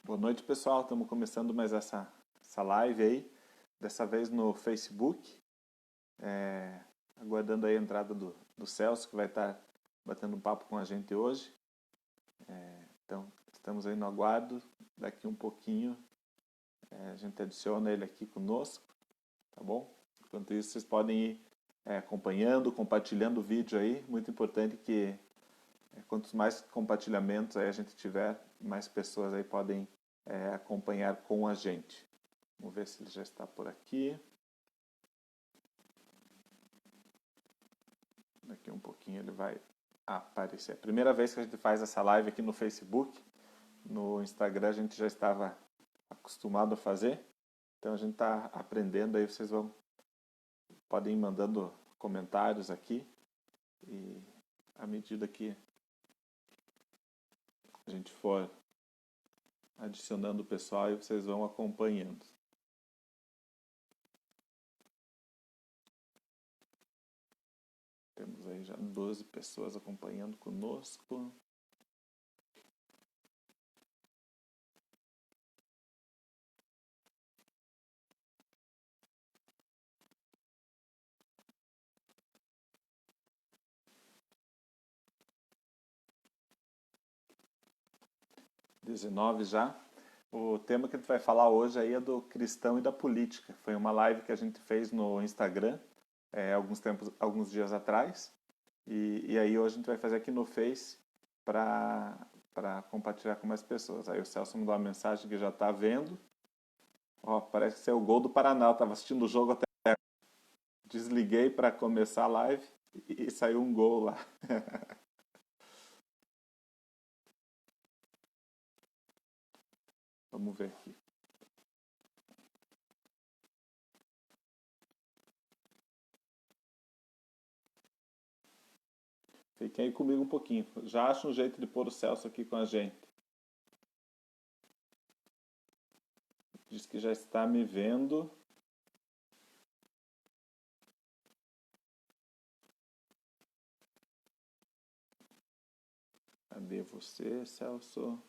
Boa noite, pessoal. Estamos começando mais essa live aí, dessa vez no Facebook. Aguardando aí a entrada do Celso, que vai estar batendo um papo com a gente hoje. Então, estamos aí no aguardo. Daqui um pouquinho a gente adiciona ele aqui conosco, tá bom? Enquanto isso, vocês podem ir acompanhando, compartilhando o vídeo aí. Muito importante que quantos mais compartilhamentos aí a gente tiver, mais pessoas aí podem acompanhar com a gente. Vamos ver se ele já está por aqui. Daqui um pouquinho ele vai aparecer. A primeira vez que a gente faz essa live aqui no Facebook. No Instagram a gente já estava acostumado a fazer. Então a gente está aprendendo aí, vocês podem ir mandando comentários aqui. E à medida que a gente for adicionando o pessoal, e vocês vão acompanhando. Temos aí já 12 pessoas acompanhando conosco. (19 já). O tema que a gente vai falar hoje aí é do cristão e da política. Foi uma live que a gente fez no Instagram alguns dias atrás. E aí hoje a gente vai fazer aqui no Face para compartilhar com mais pessoas. Aí o Celso mandou uma mensagem que já está vendo. Ó, parece ser o gol do Paraná. Eu estava assistindo o jogo até. Desliguei para começar a live e saiu um gol lá. Vamos ver aqui. Fiquem aí comigo um pouquinho. Já acho um jeito de pôr o Celso aqui com a gente. Diz que já está me vendo. Cadê você, Celso?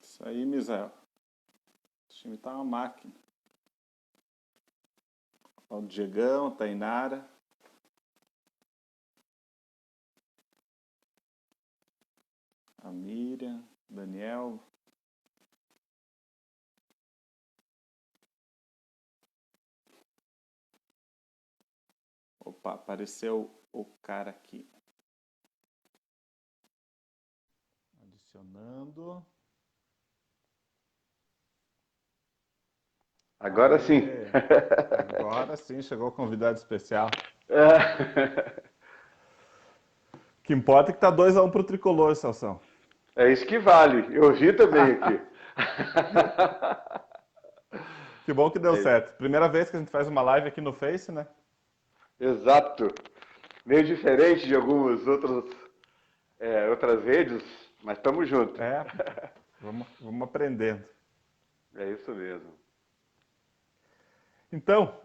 Isso aí, Misael. O time tá uma máquina. Ó, o Diegão, a Tainara. A Miriam, Daniel. Opa, apareceu o cara aqui. Adicionando. Agora Aê! sim. Agora sim, chegou o convidado especial. É, O que importa é que tá 2-1 pro Tricolor, Celso. é isso que vale. Eu vi também aqui. Que bom que deu É isso. certo. Primeira vez que a gente faz uma live aqui no Face, né? Exato. Meio diferente de algumas outras redes, mas estamos juntos. É, vamos aprendendo. É isso mesmo. Então,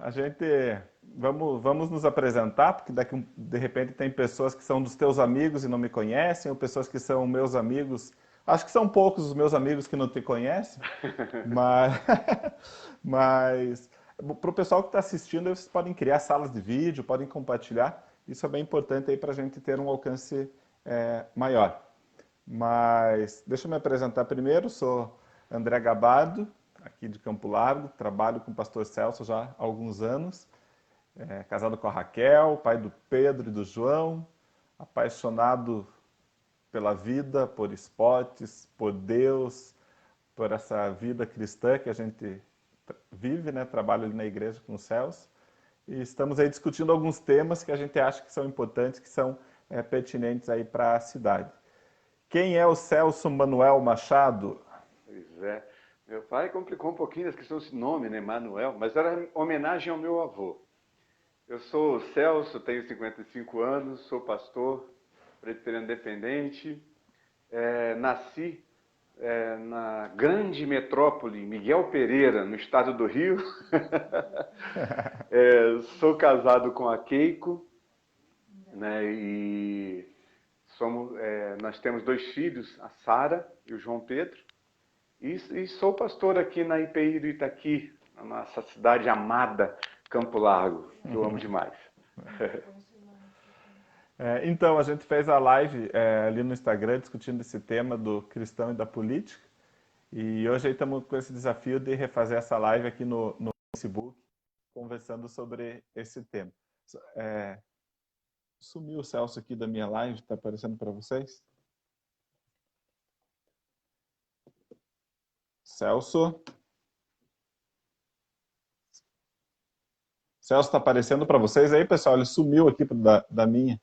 vamos nos apresentar, porque de repente tem pessoas que são dos teus amigos e não me conhecem, ou pessoas que são meus amigos. Acho que são poucos os meus amigos que não te conhecem, mas, mas para o pessoal que está assistindo, vocês podem criar salas de vídeo, podem compartilhar. Isso é bem importante aí para a gente ter um alcance maior. Mas deixa eu me apresentar primeiro, sou André Gabardo, aqui de Campo Largo, trabalho com o pastor Celso já há alguns anos, casado com a Raquel, pai do Pedro e do João, apaixonado pela vida, por esportes, por Deus, por essa vida cristã que a gente vive, né? Trabalho ali na igreja com o Celso. E estamos aí discutindo alguns temas que a gente acha que são importantes, que são pertinentes aí para a cidade. Quem é o Celso Manuel Machado? Pois é. Meu pai complicou um pouquinho essa questão desse nome, né, Manuel, mas era homenagem ao meu avô. Eu sou o Celso, tenho 55 anos, sou pastor, presbiteriano independente, nasci na grande metrópole Miguel Pereira, no estado do Rio. Sou casado com a Keiko, né, e nós temos 2 filhos, a Sara e o João Pedro. E sou pastor aqui na IPI do Itaqui, na nossa cidade amada, Campo Largo, que eu amo demais. Então, a gente fez a live ali no Instagram discutindo esse tema do cristão e da política. E hoje estamos com esse desafio de refazer essa live aqui no Facebook, conversando sobre esse tema. Sumiu o Celso aqui da minha live, está aparecendo para vocês? Celso? Celso está aparecendo para vocês aí, pessoal? Ele sumiu aqui da minha.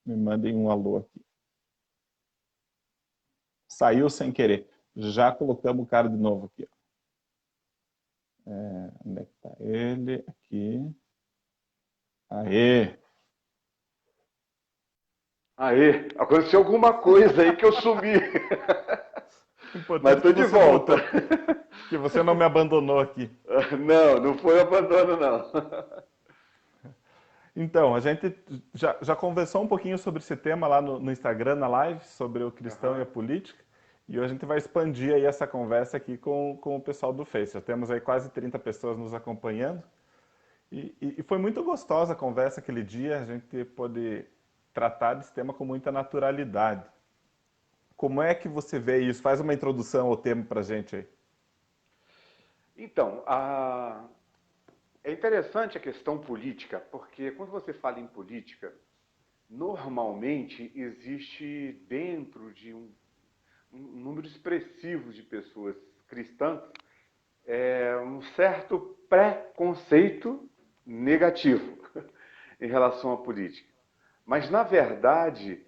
Me mandem um alô aqui. Saiu sem querer. Já colocamos o cara de novo aqui. Onde é que está ele? Aqui. Aê! Aê, aconteceu alguma coisa aí que eu sumi. Mas estou de volta. Que você não me abandonou aqui. Não, não foi abandono, não. Então, a gente já conversou um pouquinho sobre esse tema lá no Instagram, na live, sobre o cristão e a política. E hoje a gente vai expandir aí essa conversa aqui com o pessoal do Face. Já temos aí quase 30 pessoas nos acompanhando. E foi muito gostosa a conversa aquele dia, a gente pôde tratar desse tema com muita naturalidade. Como é que você vê isso? Faz uma introdução ao tema para a gente aí. Então, é interessante a questão política, porque quando você fala em política, normalmente existe dentro de um número expressivo de pessoas cristãs um certo preconceito negativo em relação à política. Mas, na verdade,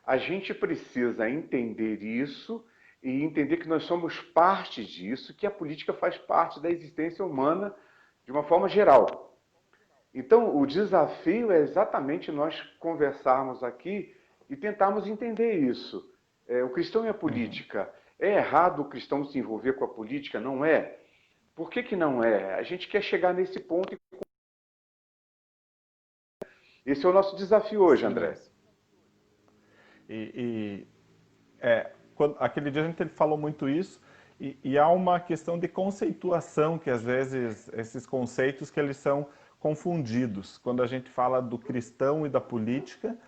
a gente precisa entender isso e entender que nós somos parte disso, que a política faz parte da existência humana de uma forma geral. Então, o desafio é exatamente nós conversarmos aqui e tentarmos entender isso. O cristão e a política. É errado o cristão se envolver com a política? Não é? Por que não é? A gente quer chegar nesse ponto. Esse é o nosso desafio hoje, André. Aquele dia a gente falou muito isso, e há uma questão de conceituação, que às vezes esses conceitos que eles são confundidos. Quando a gente fala do cristão e da política,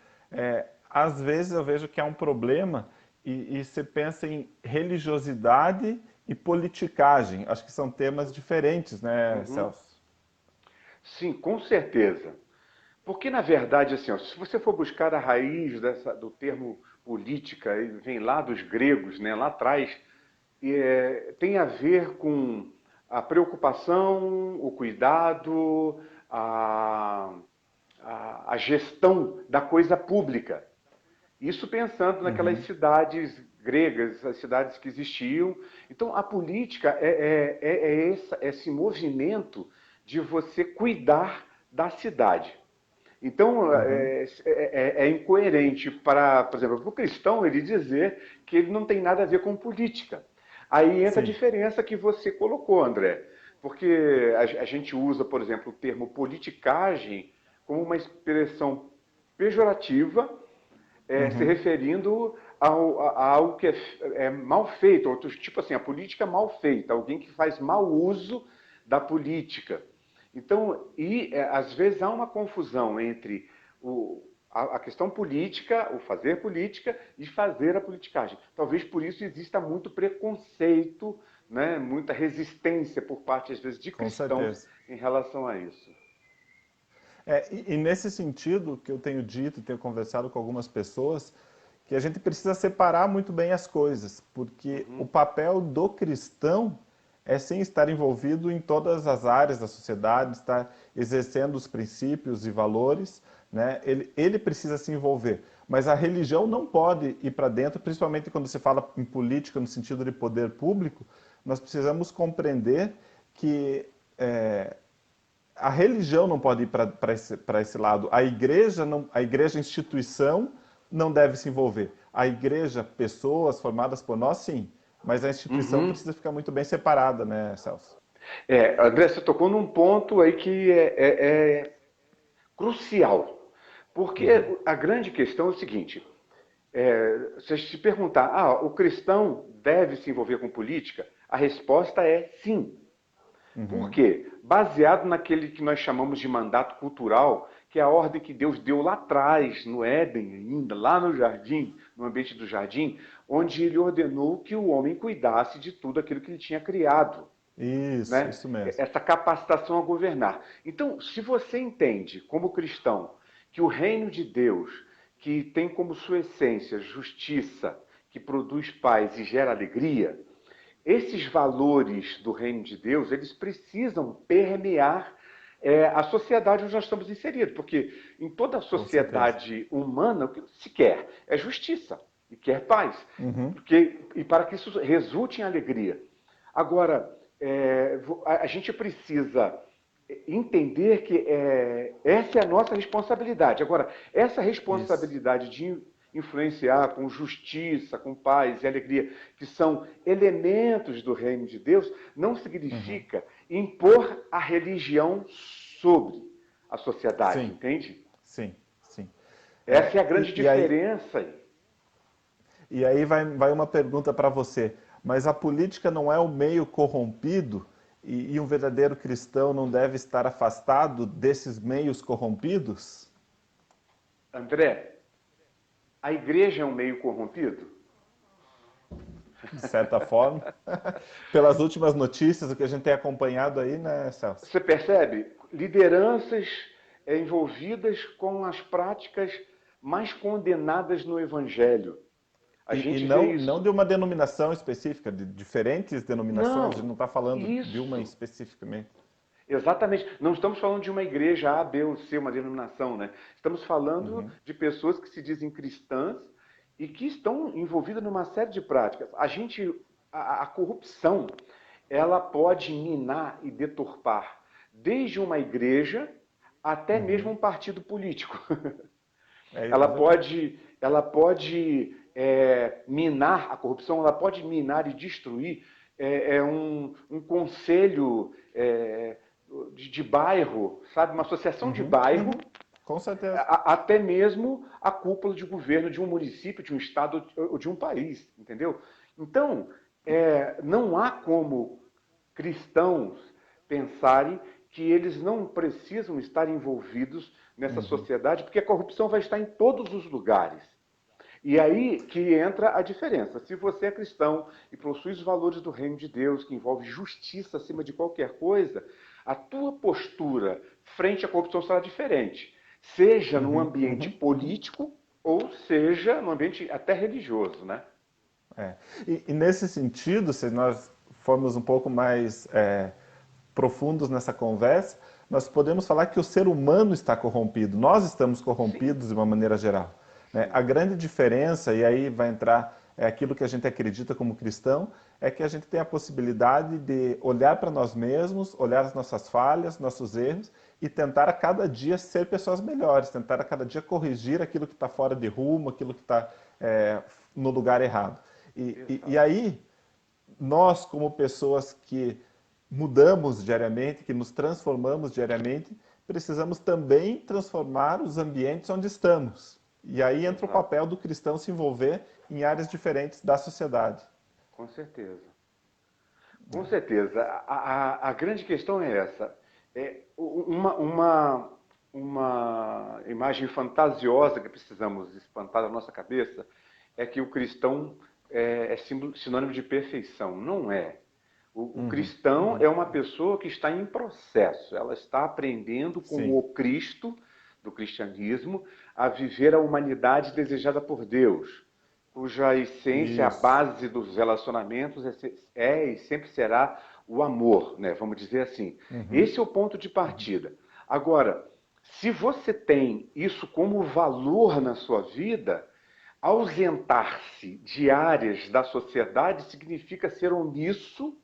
às vezes eu vejo que há um problema e você pensa em religiosidade e politicagem. Acho que são temas diferentes, né, Celso? Sim, com certeza. Porque, na verdade, assim, ó, se você for buscar a raiz do termo política, ele vem lá dos gregos, né, lá atrás, tem a ver com a preocupação, o cuidado, a gestão da coisa pública. Isso pensando naquelas cidades gregas, as cidades que existiam. Então, a política é esse movimento de você cuidar da cidade. Então, é incoerente para, por exemplo, para o cristão ele dizer que ele não tem nada a ver com política. Aí entra a diferença que você colocou, André. Porque a gente usa, por exemplo, o termo politicagem como uma expressão pejorativa, se referindo a algo que é mal feito, tipo assim, a política mal feita, alguém que faz mau uso da política. Então, às vezes há uma confusão entre a questão política, o fazer política e fazer a politicagem. Talvez por isso exista muito preconceito, né, muita resistência por parte, às vezes, de cristãos em relação a isso. E nesse sentido que eu tenho dito, tenho conversado com algumas pessoas, que a gente precisa separar muito bem as coisas, porque o papel do cristão é sim estar envolvido em todas as áreas da sociedade, estar exercendo os princípios e valores, né? Ele precisa se envolver, mas a religião não pode ir para dentro, principalmente quando se fala em política no sentido de poder público. Nós precisamos compreender que a religião não pode ir para esse lado. A igreja, não, a igreja instituição não deve se envolver. A igreja, pessoas formadas por nós, sim. Mas a instituição Uhum. precisa ficar muito bem separada, né, Celso? André, você tocou num ponto aí que é crucial. Porque a grande questão é o seguinte: se a gente se perguntar, o cristão deve se envolver com política? A resposta é sim. Por quê? Baseado naquele que nós chamamos de mandato cultural, que é a ordem que Deus deu lá atrás, no Éden ainda, lá no jardim, no ambiente do jardim, onde ele ordenou que o homem cuidasse de tudo aquilo que ele tinha criado, né? Isso mesmo. Essa capacitação a governar. Então, se você entende, como cristão, que o reino de Deus, que tem como sua essência justiça, que produz paz e gera alegria, esses valores do reino de Deus, eles precisam permear a sociedade onde nós estamos inseridos, porque em toda a Com certeza. sociedade humana, o que se quer é justiça e quer paz, e para que isso resulte em alegria. Agora, a gente precisa entender que essa é a nossa responsabilidade. Agora, essa Isso. responsabilidade de influenciar com justiça, com paz e alegria, que são elementos do reino de Deus, não significa impor a religião sobre a sociedade, Sim, entende? sim, sim. Essa é a grande E aí, diferença aí. vai uma pergunta para você. Mas a política não é o meio corrompido e um verdadeiro cristão não deve estar afastado desses meios corrompidos? André, a igreja é um meio corrompido? De certa forma. Pelas últimas notícias, o que a gente tem acompanhado aí, né, Celso? Você percebe? Lideranças envolvidas com as práticas mais condenadas no Evangelho. A E gente vê não, não isso. de uma denominação específica, de diferentes denominações, a gente não Não, está falando de uma isso. especificamente. Exatamente. Não estamos falando de uma igreja A, B ou C, uma denominação, né? Estamos falando de pessoas que se dizem cristãs e que estão envolvidas numa série de práticas. A corrupção, ela pode minar e deturpar desde uma igreja até mesmo um partido político. É verdade. Ela pode minar a corrupção, ela pode minar e destruir um conselho de bairro, sabe, uma associação de bairro, Com certeza. até mesmo a cúpula de governo de um município, de um estado ou de um país, entendeu? Então, não há como cristãos pensarem que eles não precisam estar envolvidos nessa sociedade, porque a corrupção vai estar em todos os lugares. E aí que entra a diferença. Se você é cristão e possui os valores do reino de Deus, que envolve justiça acima de qualquer coisa, a tua postura frente à corrupção será diferente. Seja no ambiente político ou seja no ambiente até religioso, né? É. E nesse sentido, se nós formos um pouco mais profundos nessa conversa, nós podemos falar que o ser humano está corrompido, nós estamos Sim, corrompidos de uma maneira geral, né? sim. A grande diferença, e aí vai entrar aquilo que a gente acredita como cristão, é que a gente tem a possibilidade de olhar para nós mesmos, olhar as nossas falhas, nossos erros e tentar a cada dia ser pessoas melhores, tentar a cada dia corrigir aquilo que está fora de rumo, aquilo que está no lugar errado. E Exato. aí, nós, como pessoas que mudamos diariamente, que nos transformamos diariamente, precisamos também transformar os ambientes onde estamos. E aí entra o Exato. papel do cristão se envolver em áreas diferentes da sociedade. Com certeza. Com certeza. A grande questão é essa. Uma imagem fantasiosa que precisamos espantar da nossa cabeça é que o cristão é sinônimo de perfeição. Não é. O cristão é uma pessoa que está em processo. Ela está aprendendo com Sim. o Cristo do cristianismo a viver a humanidade desejada por Deus. cuja essência, a Isso. base dos relacionamentos é e sempre será o amor, né? Vamos dizer assim. Uhum, Esse é o ponto de uhum, partida. Agora, se você tem isso como valor na sua vida, ausentar-se de áreas da sociedade significa ser omisso,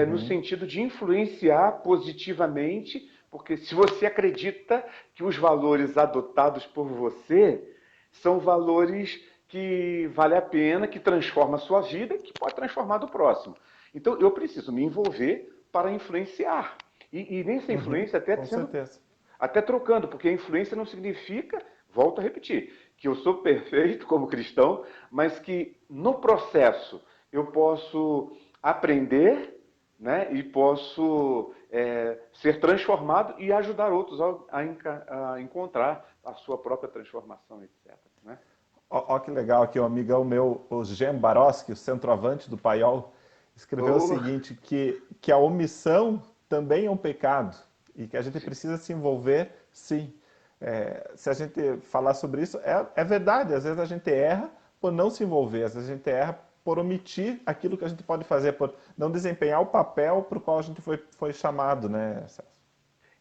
no uhum. sentido de influenciar positivamente, porque se você acredita que os valores adotados por você são valores que vale a pena, que transforma a sua vida e que pode transformar do próximo. Então eu preciso me envolver para influenciar. E nessa Uhum, influência com certeza. até trocando, porque a influência não significa, volto a repetir, que eu sou perfeito como cristão, mas que no processo eu posso aprender, né, e posso ser transformado e ajudar outros a encontrar a sua própria transformação, etc. Né? Ó, que legal aqui, um amigão meu, o Gem Baroski, o centroavante do Paiol, escreveu o Oh, seguinte, que a omissão também é um pecado e que a gente sim. precisa se envolver, sim. Se a gente falar sobre isso, é verdade, às vezes a gente erra por não se envolver, às vezes a gente erra por omitir aquilo que a gente pode fazer, por não desempenhar o papel para o qual a gente foi chamado, né, Celso?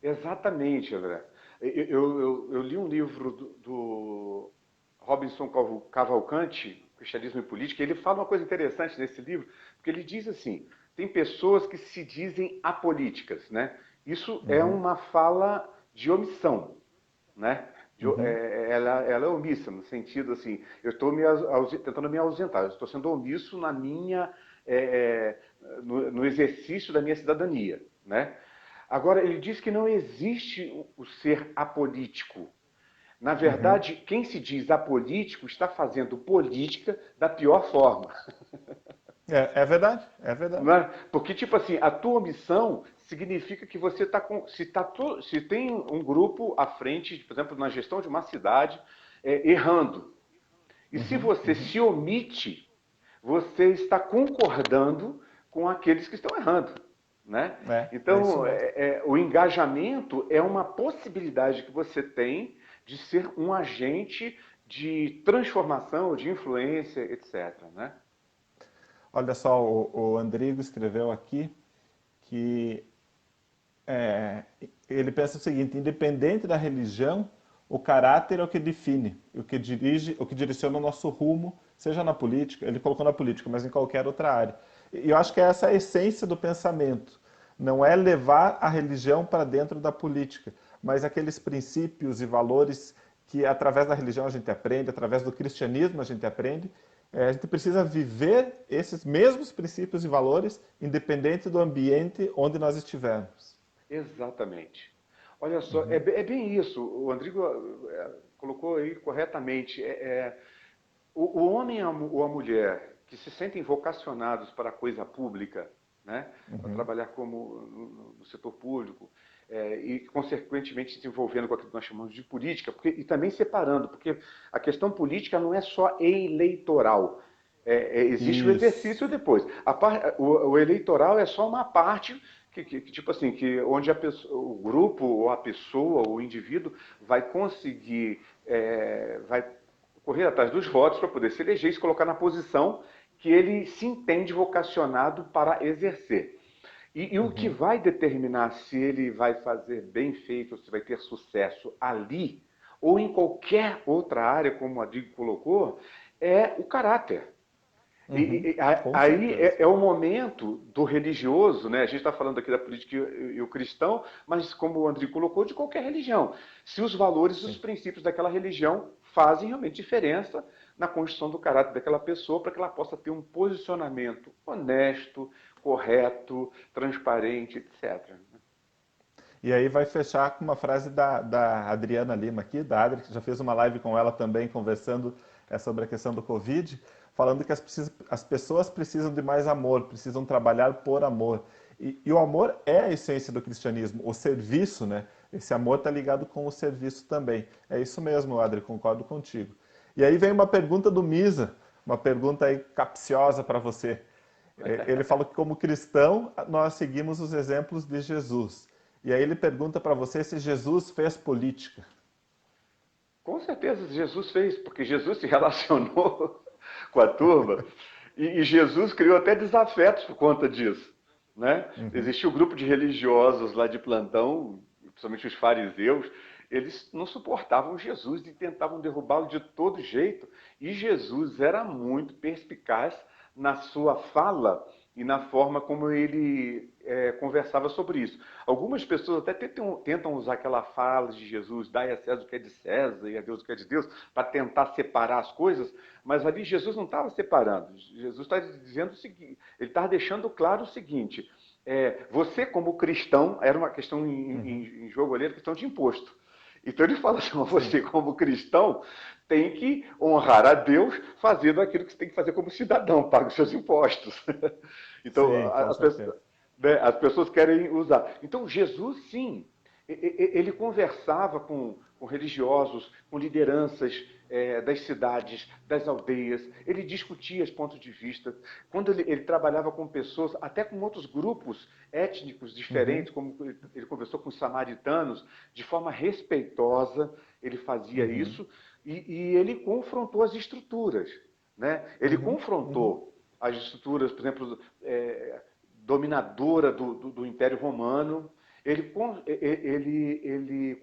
Exatamente, André. Eu li um livro do Robinson Cavalcante, Cristianismo e Política, e ele fala uma coisa interessante nesse livro, porque ele diz assim: tem pessoas que se dizem apolíticas, né? Isso é Uhum, uma fala de omissão, né? uhum, Ela é omissa, no sentido assim, eu estou tentando me ausentar, eu estou sendo omisso na minha, no exercício da minha cidadania, né? Agora, ele diz que não existe o ser apolítico. Na uhum. verdade, quem se diz apolítico está fazendo política da pior forma. É verdade, é verdade. Não é? Porque, tipo assim, a tua missão significa que você está com. Se tem um grupo à frente, por exemplo, na gestão de uma cidade, errando. E se Uhum, você uhum. se omite, você está concordando com aqueles que estão errando. Né? É isso Então, mesmo. o engajamento é uma possibilidade que você tem de ser um agente de transformação, de influência, etc. Né? Olha só, o Andrigo escreveu aqui que é, ele pensa o seguinte: independente da religião, o caráter é o que define, o que dirige, o que direciona o nosso rumo, seja na política, ele colocou na política, mas em qualquer outra área. E eu acho que essa é a essência do pensamento. Não é levar a religião para dentro da política, mas aqueles princípios e valores que através da religião a gente aprende, através do cristianismo a gente aprende. A gente precisa viver esses mesmos princípios e valores, independente do ambiente onde nós estivermos. Exatamente. Olha só, é bem isso. O Andrigo colocou aí corretamente. O homem ou a mulher que se sentem vocacionados para a coisa pública, né, para Uhum. trabalhar como no setor público, e consequentemente se envolvendo com aquilo que nós chamamos de política, e também separando, porque a questão política não é só eleitoral. Existe o Isso. exercício depois. O eleitoral é só uma parte tipo assim, que onde o grupo ou a pessoa ou o indivíduo vai conseguir, vai correr atrás dos votos para poder se eleger e se colocar na posição que ele se entende vocacionado para exercer. E o que Uhum. vai determinar se ele vai fazer bem feito, se vai ter sucesso ali, ou em qualquer outra área, como a Digo colocou, é o caráter. Uhum. Com Aí certeza. é o momento do religioso, né? A gente está falando aqui da política e o cristão, mas como o André colocou, de qualquer religião. Se os valores e os Sim. princípios daquela religião fazem realmente diferença na construção do caráter daquela pessoa para que ela possa ter um posicionamento honesto, correto, transparente, etc. E aí vai fechar com uma frase da Adriana Lima aqui, da Adri, que já fez uma live com ela também, conversando sobre a questão do Covid, falando que as pessoas precisam de mais amor, precisam trabalhar por amor. E o amor é a essência do cristianismo, o serviço, né? Esse amor está ligado com o serviço também. É isso mesmo, Adri, concordo contigo. E aí vem uma pergunta do Misa, uma pergunta aí capciosa para você. Ele falou que como cristão nós seguimos os exemplos de Jesus. E aí ele pergunta para você se Jesus fez política. Com certeza Jesus fez, porque Jesus se relacionou com a turma, e Jesus criou até desafetos por conta disso, né? Uhum. Existia o grupo de religiosos lá de plantão, principalmente os fariseus, eles não suportavam Jesus e tentavam derrubá-lo de todo jeito. E Jesus era muito perspicaz na sua fala e na forma como ele conversava sobre isso. Algumas pessoas até tentam usar aquela fala de Jesus, dai a César o que é de César e a Deus o que é de Deus, para tentar separar as coisas, mas ali Jesus não estava separando. Jesus está dizendo o seguinte, ele estava deixando claro o seguinte, você como cristão, era uma questão Uhum. em jogo ali, era questão de imposto. Então ele fala assim, Sim, você como cristão tem que honrar a Deus fazendo aquilo que você tem que fazer como cidadão, paga os seus impostos. Então sim, com certeza. as pessoas querem usar. Então Jesus, sim, ele conversava com religiosos, com lideranças das cidades, das aldeias, ele discutia os pontos de vista. Quando ele trabalhava com pessoas, até com outros grupos étnicos Uhum. diferentes, como ele conversou com os samaritanos, de forma respeitosa, ele fazia Uhum. isso, e ele confrontou as estruturas. Né? Ele Uhum. Uhum. confrontou as estruturas, por exemplo, dominadora do Império Romano, ele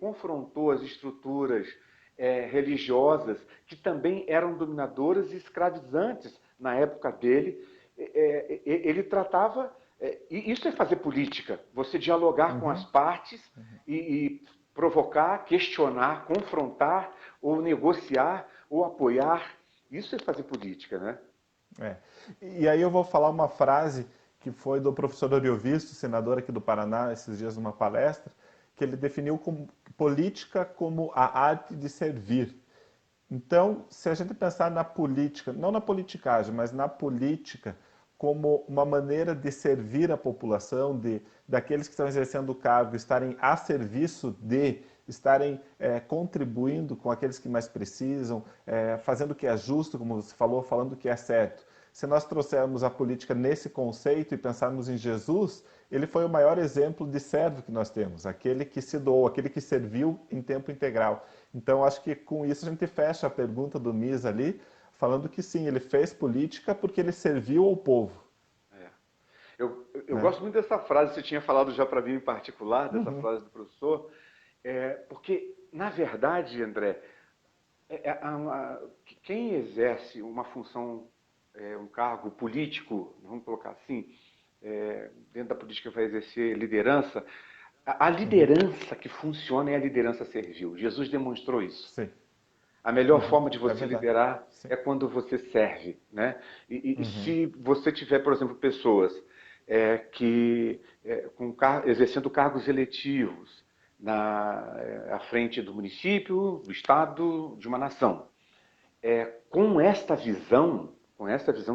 confrontou as estruturas religiosas que também eram dominadoras e escravizantes na época dele. Ele tratava. E isso é fazer política, você dialogar com as Uhum. partes e provocar, questionar, confrontar, ou negociar, ou apoiar. Isso é fazer política, né? É. E aí eu vou falar uma frase que foi do professor Oriovisto, senador aqui do Paraná, esses dias numa palestra, que ele definiu como, política como a arte de servir. Então, se a gente pensar na política, não na politicagem, mas na política, como uma maneira de servir a população, daqueles que estão exercendo o cargo estarem a serviço de, estarem contribuindo com aqueles que mais precisam, fazendo o que é justo, como você falou, falando o que é certo. Se nós trouxermos a política nesse conceito e pensarmos em Jesus, ele foi o maior exemplo de servo que nós temos, aquele que se doou, aquele que serviu em tempo integral. Então, acho que com isso a gente fecha a pergunta do Misa ali, falando que sim, ele fez política porque ele serviu ao povo, É. Eu né? gosto muito dessa frase, você tinha falado já para mim em particular, dessa Uhum, frase do professor, porque, na verdade, André, quem exerce uma função, um cargo político, vamos colocar assim, dentro da política vai exercer liderança, a uhum, liderança que funciona é a liderança servil. Jesus demonstrou isso. sim, A melhor uhum, forma de é você verdade, liderar sim, é quando você serve, né? E uhum, se você tiver, por exemplo, pessoas exercendo cargos eletivos à frente do município, do estado, de uma nação, com esta visão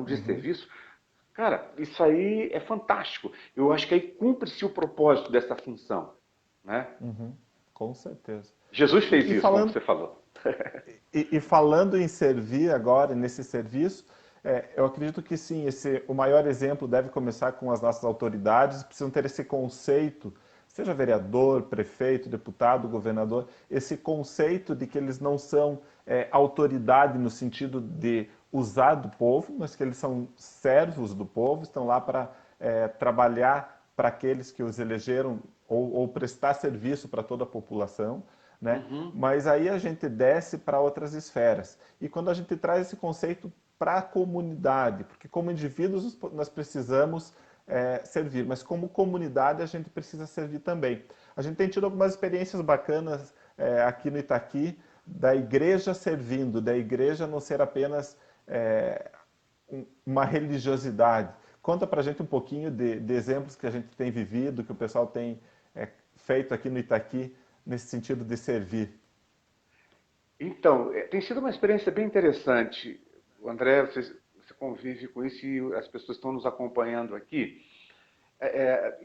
de uhum, serviço, cara, isso aí é fantástico. Eu acho que aí cumpre-se o propósito dessa função, né? uhum, com certeza. Jesus fez E isso, como falando, você falou. e falando em servir agora, nesse serviço, eu acredito que sim, o maior exemplo deve começar com as nossas autoridades, precisam ter esse conceito, seja vereador, prefeito, deputado, governador, esse conceito de que eles não são autoridade no sentido de usar do povo, mas que eles são servos do povo, estão lá para trabalhar para aqueles que os elegeram ou prestar serviço para toda a população, né? Uhum. Mas aí a gente desce para outras esferas. E quando a gente traz esse conceito para a comunidade, porque como indivíduos nós precisamos servir, mas como comunidade a gente precisa servir também. A gente tem tido algumas experiências bacanas aqui no Itaqui, da igreja servindo, da igreja não ser apenas uma religiosidade. Conta para a gente um pouquinho de exemplos que a gente tem vivido, que o pessoal tem feito aqui no Itaqui, nesse sentido de servir. Então, tem sido uma experiência bem interessante. O André, você convive com isso e as pessoas estão nos acompanhando aqui.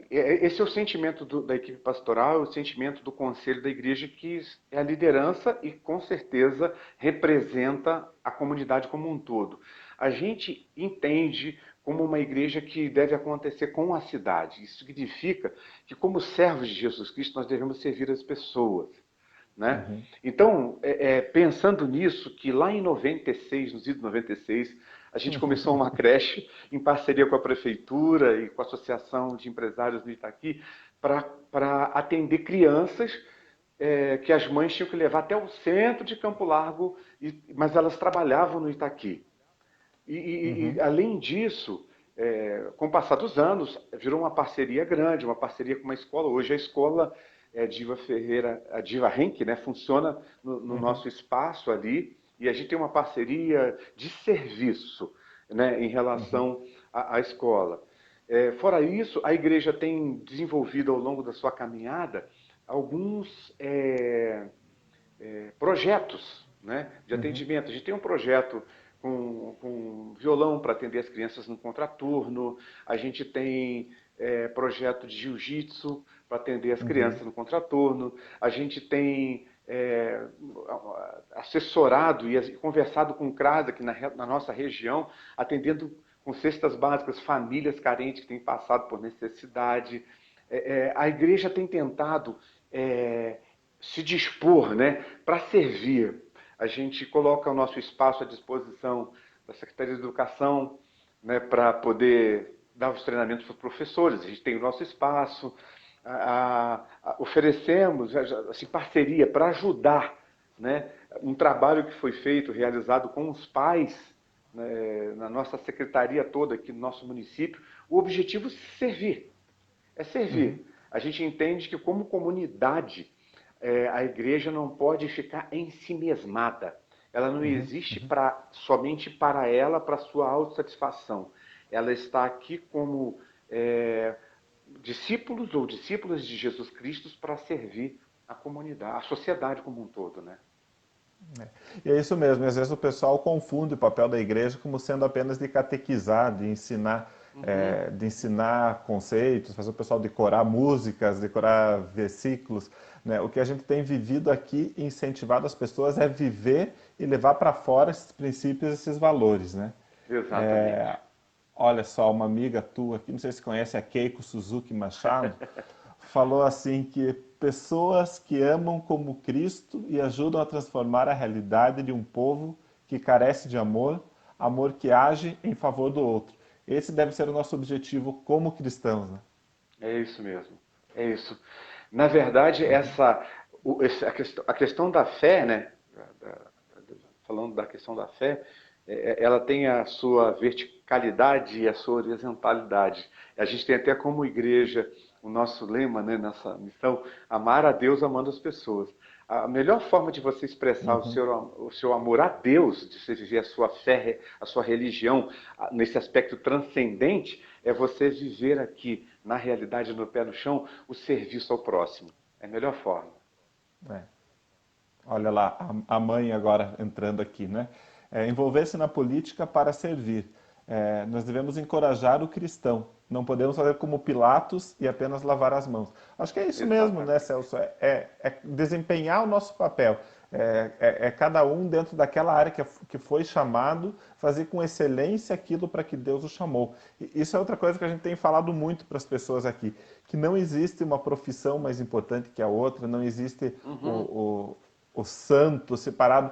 Esse é o sentimento da equipe pastoral, o sentimento do conselho da igreja, que é a liderança e, com certeza, representa a comunidade como um todo. A gente entende como uma igreja que deve acontecer com a cidade. Isso significa que, como servos de Jesus Cristo, nós devemos servir as pessoas. Né? Uhum, Então, pensando nisso, que lá em 96, nos idos 96, A gente começou uma creche em parceria com a prefeitura e com a Associação de Empresários do Itaqui para atender crianças que as mães tinham que levar até o centro de Campo Largo, mas elas trabalhavam no Itaqui. E além disso, com o passar dos anos, virou uma parceria grande, uma parceria com uma escola. Hoje a escola Diva Ferreira, a Diva Henk, né, funciona no nosso espaço ali, e a gente tem uma parceria de serviço, né, em relação à escola. Fora isso, a igreja tem desenvolvido ao longo da sua caminhada alguns projetos, né, de atendimento. A gente tem um projeto com violão para atender as crianças no contraturno, a gente tem projeto de jiu-jitsu para atender as crianças no contraturno, a gente tem assessorado e conversado com o CRAS aqui na nossa região, atendendo com cestas básicas famílias carentes que têm passado por necessidade. A igreja tem tentado se dispor, né, para servir. A gente coloca o nosso espaço à disposição da Secretaria de Educação, né, para poder dar os treinamentos para os professores. A gente tem o nosso espaço, oferecemos assim, parceria para ajudar, né, um trabalho que foi feito, realizado com os pais, né, na nossa secretaria toda aqui no nosso município. O objetivo é servir. É servir. A gente entende que, como comunidade, a igreja não pode ficar ensimesmada. Ela não existe somente para ela, para sua autossatisfação. Ela está aqui como discípulos ou discípulas de Jesus Cristo para servir a comunidade, a sociedade como um todo, né? E é isso mesmo, e às vezes o pessoal confunde o papel da igreja como sendo apenas de catequizar, de ensinar conceitos, fazer o pessoal decorar músicas, decorar versículos, né? O que a gente tem vivido aqui, incentivado as pessoas, é viver e levar para fora esses princípios, esses valores, né? Exatamente. Olha só, uma amiga tua, que não sei se conhece, a Keiko Suzuki Machado, falou assim que pessoas que amam como Cristo e ajudam a transformar a realidade de um povo que carece de amor, amor que age em favor do outro. Esse deve ser o nosso objetivo como cristãos, né? É isso mesmo. É isso. Na verdade, a questão da fé, né? Falando da questão da fé, ela tem a sua verticalidade e a sua horizontalidade. A gente tem até como igreja o nosso lema, né, nessa missão, amar a Deus amando as pessoas. A melhor forma de você expressar o seu amor a Deus, de você viver a sua fé, a sua religião, nesse aspecto transcendente, é você viver aqui, na realidade, no pé no chão, o serviço ao próximo. É a melhor forma. É. Olha lá, a mãe agora entrando aqui, né? Envolver-se na política para servir. Nós devemos encorajar o cristão. Não podemos fazer como Pilatos e apenas lavar as mãos. Acho que é isso mesmo, né, Exatamente. Celso? É desempenhar o nosso papel. Cada um dentro daquela área que foi chamado, fazer com excelência aquilo para que Deus o chamou. E isso é outra coisa que a gente tem falado muito para as pessoas aqui, que não existe uma profissão mais importante que a outra, não existe o santo separado.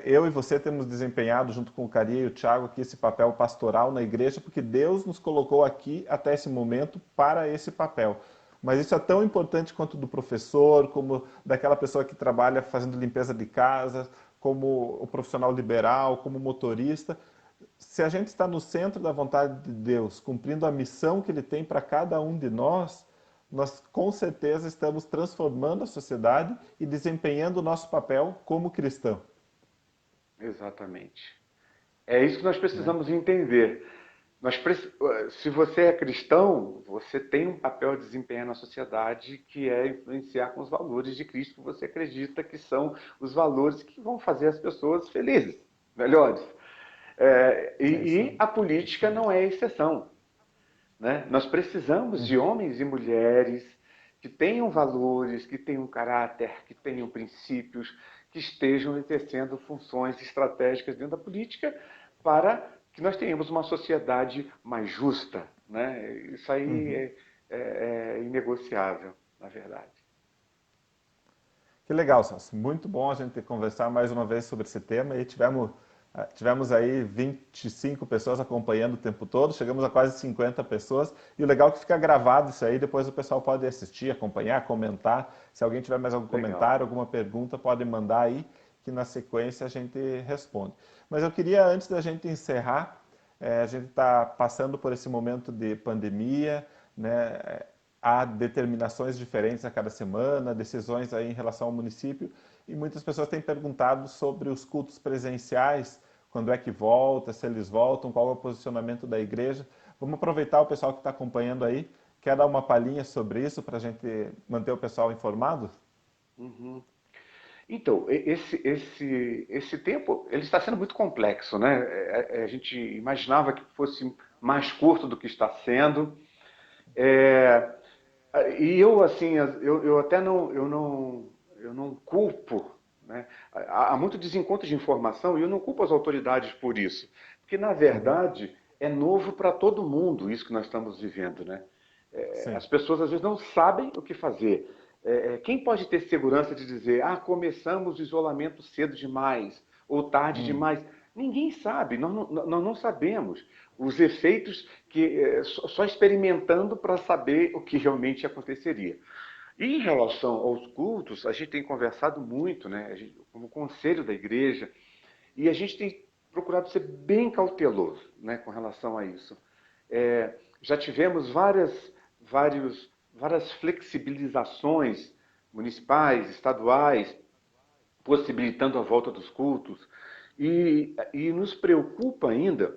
Eu e você temos desempenhado, junto com o Cari e o Thiago, aqui esse papel pastoral na igreja, porque Deus nos colocou aqui até esse momento para esse papel. Mas isso é tão importante quanto do professor, como daquela pessoa que trabalha fazendo limpeza de casa, como o profissional liberal, como motorista. Se a gente está no centro da vontade de Deus, cumprindo a missão que Ele tem para cada um de nós com certeza estamos transformando a sociedade e desempenhando o nosso papel como cristão. Exatamente. É isso que nós Né? precisamos entender. Se você é cristão, você tem um papel a desempenhar na sociedade que é influenciar com os valores de Cristo que você acredita que são os valores que vão fazer as pessoas felizes, melhores. É isso E aí. a política não é exceção, né? Nós precisamos de homens e mulheres que tenham valores, que tenham caráter, que tenham princípios, que estejam exercendo funções estratégicas dentro da política para que nós tenhamos uma sociedade mais justa, né? Isso aí é inegociável, na verdade. Que legal, Celso. Muito bom a gente conversar mais uma vez sobre esse tema e tivemos Tivemos aí 25 pessoas acompanhando o tempo todo, chegamos a quase 50 pessoas, e o legal é que fica gravado isso aí, depois o pessoal pode assistir, acompanhar, comentar. Se alguém tiver mais algum Legal. comentário, alguma pergunta, pode mandar aí, que na sequência a gente responde. Mas eu queria, antes da gente encerrar, a gente está passando por esse momento de pandemia, né? Há determinações diferentes a cada semana, decisões aí em relação ao município, e muitas pessoas têm perguntado sobre os cultos presenciais, quando é que volta, se eles voltam, qual é o posicionamento da igreja. Vamos aproveitar o pessoal que está acompanhando aí. Quer dar uma palhinha sobre isso para a gente manter o pessoal informado? Uhum. Então, esse tempo ele está sendo muito complexo, né? A gente imaginava que fosse mais curto do que está sendo. É, e eu, assim, eu até eu não culpo, né? Há muito desencontro de informação e eu não culpo as autoridades por isso. Porque, na Uhum. verdade, é novo para todo mundo isso que nós estamos vivendo, né? Sim. As pessoas, às vezes, não sabem o que fazer. Quem pode ter segurança de dizer, começamos o isolamento cedo demais ou tarde Hum. demais? Ninguém sabe, nós não sabemos os efeitos que só experimentando para saber o que realmente aconteceria. E em relação aos cultos, a gente tem conversado muito, né, como conselho da igreja, e a gente tem procurado ser bem cauteloso, né, com relação a isso. Já tivemos várias flexibilizações municipais, estaduais, possibilitando a volta dos cultos, e nos preocupa ainda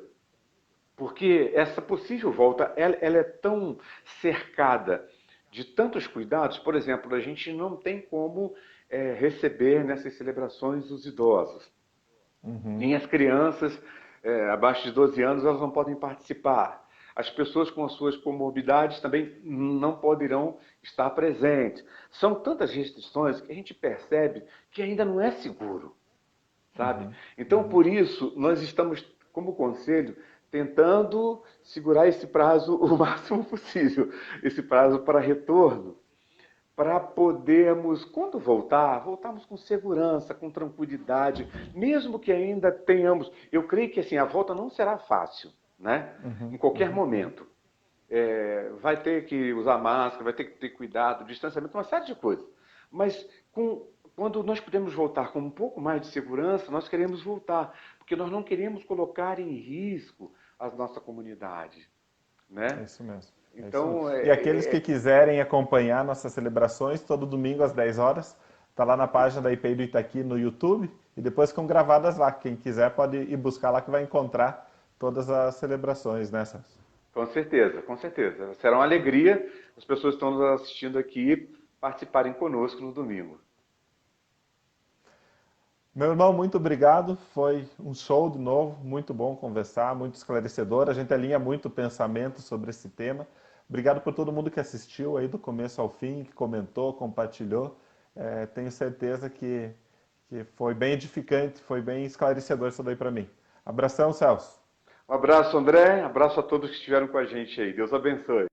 porque essa possível volta, ela é tão cercada de tantos cuidados. Por exemplo, a gente não tem como receber nessas celebrações os idosos. Uhum. Nem as crianças abaixo de 12 anos, elas não podem participar. As pessoas com as suas comorbidades também não poderão estar presentes. São tantas restrições que a gente percebe que ainda não é seguro, sabe? Uhum. Então, Uhum. por isso, nós estamos, como conselho, tentando segurar esse prazo o máximo possível, esse prazo para retorno, para podermos, quando voltar, voltarmos com segurança, com tranquilidade, mesmo que ainda tenhamos. Eu creio que assim, a volta não será fácil, né? Uhum. Em qualquer Uhum. momento. Vai ter que usar máscara, vai ter que ter cuidado, distanciamento, uma série de coisas. Mas quando nós podemos voltar com um pouco mais de segurança, nós queremos voltar, porque nós não queremos colocar em risco a nossa comunidade, É né? isso mesmo. É isso mesmo. Então, E aqueles que quiserem acompanhar nossas celebrações, todo domingo às 10 horas, está lá na página da IPI do Itaqui no YouTube, e depois ficam gravadas lá. Quem quiser pode ir buscar lá que vai encontrar todas as celebrações, né, Celso? com certeza, com certeza. Será uma alegria as pessoas que estão nos assistindo aqui participarem conosco no domingo. Meu irmão, muito obrigado. Foi um show de novo, muito bom conversar, muito esclarecedor. A gente alinha muito o pensamento sobre esse tema. Obrigado por todo mundo que assistiu aí do começo ao fim, que comentou, compartilhou. Tenho certeza que foi bem edificante, foi bem esclarecedor isso daí para mim. Abração, Celso. Um abraço, André. Abraço a todos que estiveram com a gente aí. Deus abençoe.